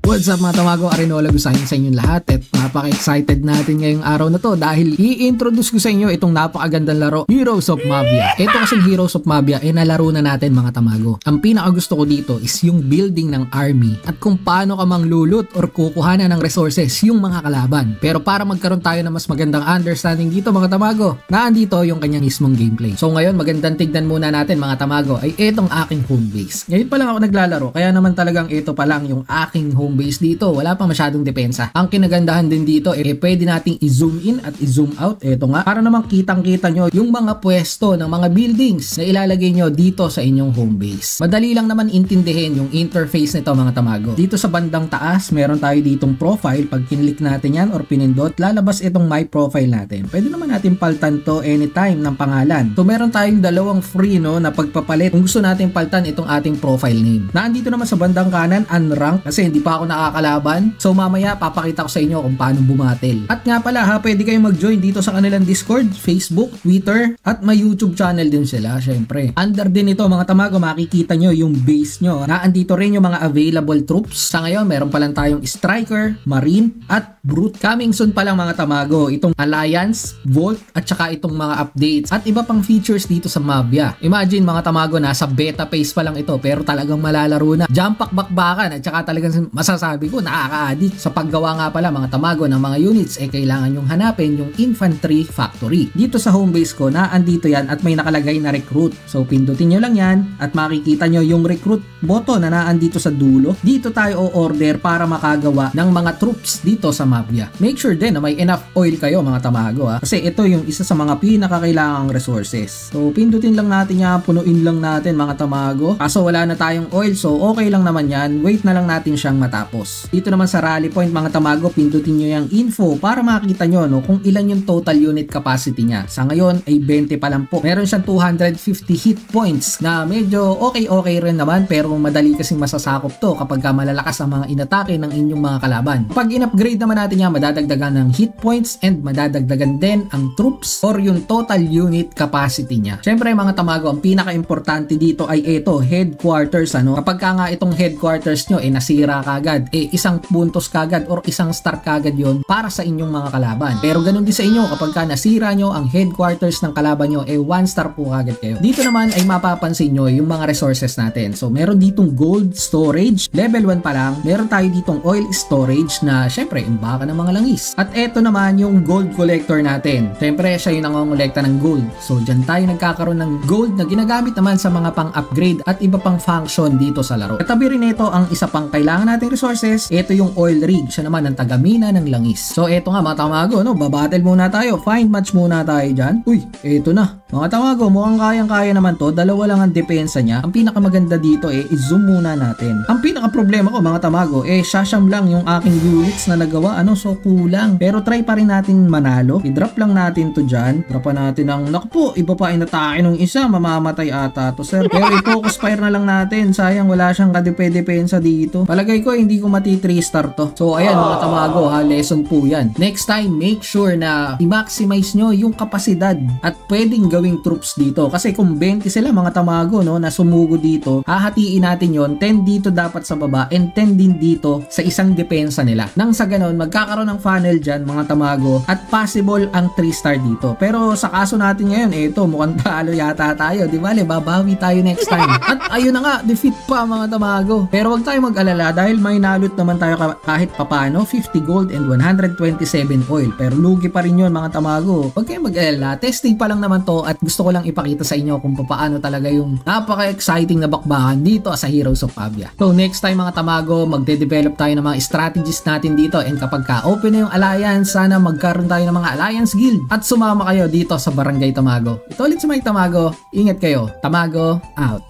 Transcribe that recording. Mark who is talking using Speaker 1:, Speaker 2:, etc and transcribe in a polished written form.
Speaker 1: What's up mga tamago, Arinola Gusahin sa inyong lahat at napaka-excited natin ngayong araw na to dahil i-introduce ko sa inyo itong napakagandang laro, Heroes of Mavia. Ito kasing Heroes of Mavia nalaro na natin mga tamago. Ang pinaka gusto ko dito is yung building ng army at kung paano ka manglulot or kukuhanan ng resources yung mga kalaban. Pero para magkaroon tayo ng mas magandang understanding dito mga tamago, naandito yung kanyang mismong gameplay. So ngayon magandang tignan muna natin mga tamago ay itong aking home base. Ngayon pa lang ako naglalaro kaya naman talagang ito pa lang yung aking home base dito, wala pa masyadong depensa. Ang kinagandahan din dito pwede nating i-zoom in at i-zoom out. Ito nga, para naman kitang-kita nyo yung mga pwesto ng mga buildings na ilalagay nyo dito sa inyong home base. Madali lang naman intindihin yung interface nito mga tamago. Dito sa bandang taas, meron tayo ditong profile. Pag kinlik natin yan or pinindot, lalabas itong my profile natin. Pwede naman natin paltan to anytime ng pangalan. So meron tayong dalawang free na pagpapalit kung gusto natin paltan itong ating profile name. Nandito naman sa bandang kanan, unranked, kasi hindi pa ako nakakalaban. So mamaya papakita ko sa inyo kung paano bumatil. At nga pala pwede kayong mag-join dito sa kanilang Discord, Facebook, Twitter, at may YouTube channel din sila syempre. Under din ito mga tamago, makikita nyo yung base nyo. Naandito rin yung mga available troops. Sa ngayon meron pa lang tayong Striker, Marine, at Brute. Coming soon pa lang mga tamago, itong Alliance, Volt, at saka itong mga updates at iba pang features dito sa Mavia. Imagine mga tamago, nasa beta phase pa lang ito pero talagang malalaro na. Jump bakbakan at saka talagang masasabi ko nakaka-addict. Sa paggawa nga pala mga tamago ng mga units kailangan yung hanapin yung infantry factory. Dito sa home base ko naandito yan at may nakalagay na recruit. So pindutin nyo lang yan at makikita nyo yung recruit button na naandito sa dulo. Dito tayo o-order para makagawa ng mga troops dito sa Mavia. Make sure din na may enough oil kayo mga tamago kasi ito yung isa sa mga pinakakailangang resources. So pindutin lang natin yan, punuin lang natin mga tamago. Kaso wala na tayong oil so okay lang naman yan. Wait na lang natin siyang matapos. Dito naman sa rally point mga tamago, pindutin nyo yung info para makita nyo kung ilan yung total unit capacity niya. Sa ngayon ay 20 pa lang po. Meron siyang 250 hit points na medyo okay rin naman pero madali kasing masasakop to kapag malalakas ang mga inatake ng inyong mga kalaban. Pag in-upgrade naman natin yan, madadagdagan ng hit points and madadagdagan din ang troops or yung total unit capacity niya. Syempre mga tamago, ang pinaka-importante dito ay ito, headquarters. Kapag nga itong headquarters nyo nasira kagad, isang puntos kagad or isang star kagad yon para sa inyong mga kalaban. Pero ganun din sa inyo, kapag nasira nyo ang headquarters ng kalaban nyo, 1 star po kagad kayo. Dito naman ay mapapansin nyo yung mga resources natin. So meron ditong gold storage, level 1 pa lang. Meron tayo ditong oil storage na syempre imbaka ng mga langis. At eto naman yung gold collector natin. Syempre siya yung nangongolekta ng gold. So dyan tayo nagkakaroon ng gold na ginagamit naman sa mga pang-upgrade at iba pang function dito sa laro. Katabi rin ito ang isa pang kailangan nating resources. Ito yung oil rig. Siya naman ang tagamina ng langis. So eto nga mga tamago, babattle muna tayo. Find match muna tayo dyan. Uy, eto na. Mga tamago, mukhang kayang-kaya naman to. Dalawa lang ang depensa niya. Ang pinakamaganda dito i-zoom muna natin. Ang pinaka-problema ko mga tamago, sasham lang yung aking units na nagawa. So kulang. Pero try pa rin natin manalo. I-drop lang natin to dyan. Dropan natin ang, naku po, iba pa inatake nung isa. Mamamatay ata to sir. Pero i-focus fire na lang natin. Sayang wala siyang kadepe-depensa dito. Palagay ko hindi ko mati 3 star to. So ayan mga tamago lesson po yan. Next time, make sure na i-maximize nyo yung kapasidad at pwedeng gawing troops dito. Kasi kung 20 sila mga tamago na sumugo dito, hahatiin natin yon 10 dito dapat sa baba and 10 din dito sa isang depensa nila. Nang sa ganon, magkakaroon ng funnel dyan mga tamago at possible ang 3 star dito. Pero sa kaso natin ngayon, mukhang talo yata tayo. Di ba? Babawi tayo next time. At ayun na nga, defeat pa mga tamago. Pero wag tayo mag-alala dahil may nalot naman tayo kahit papano, 50 gold and 127 oil. Pero lugi pa rin yun mga tamago. Huwag kayo mag-alala. Testing pa lang naman to at gusto ko lang ipakita sa inyo kung paano talaga yung napaka-exciting na bakbakan dito sa Heroes of Mavia. So next time mga tamago, magde-develop tayo ng mga strategies natin dito and kapag ka-open na yung alliance, sana magkaroon tayo ng mga alliance guild at sumama kayo dito sa Barangay Tamago. Ito ulit si Mike Tamago. Ingat kayo. Tamago out.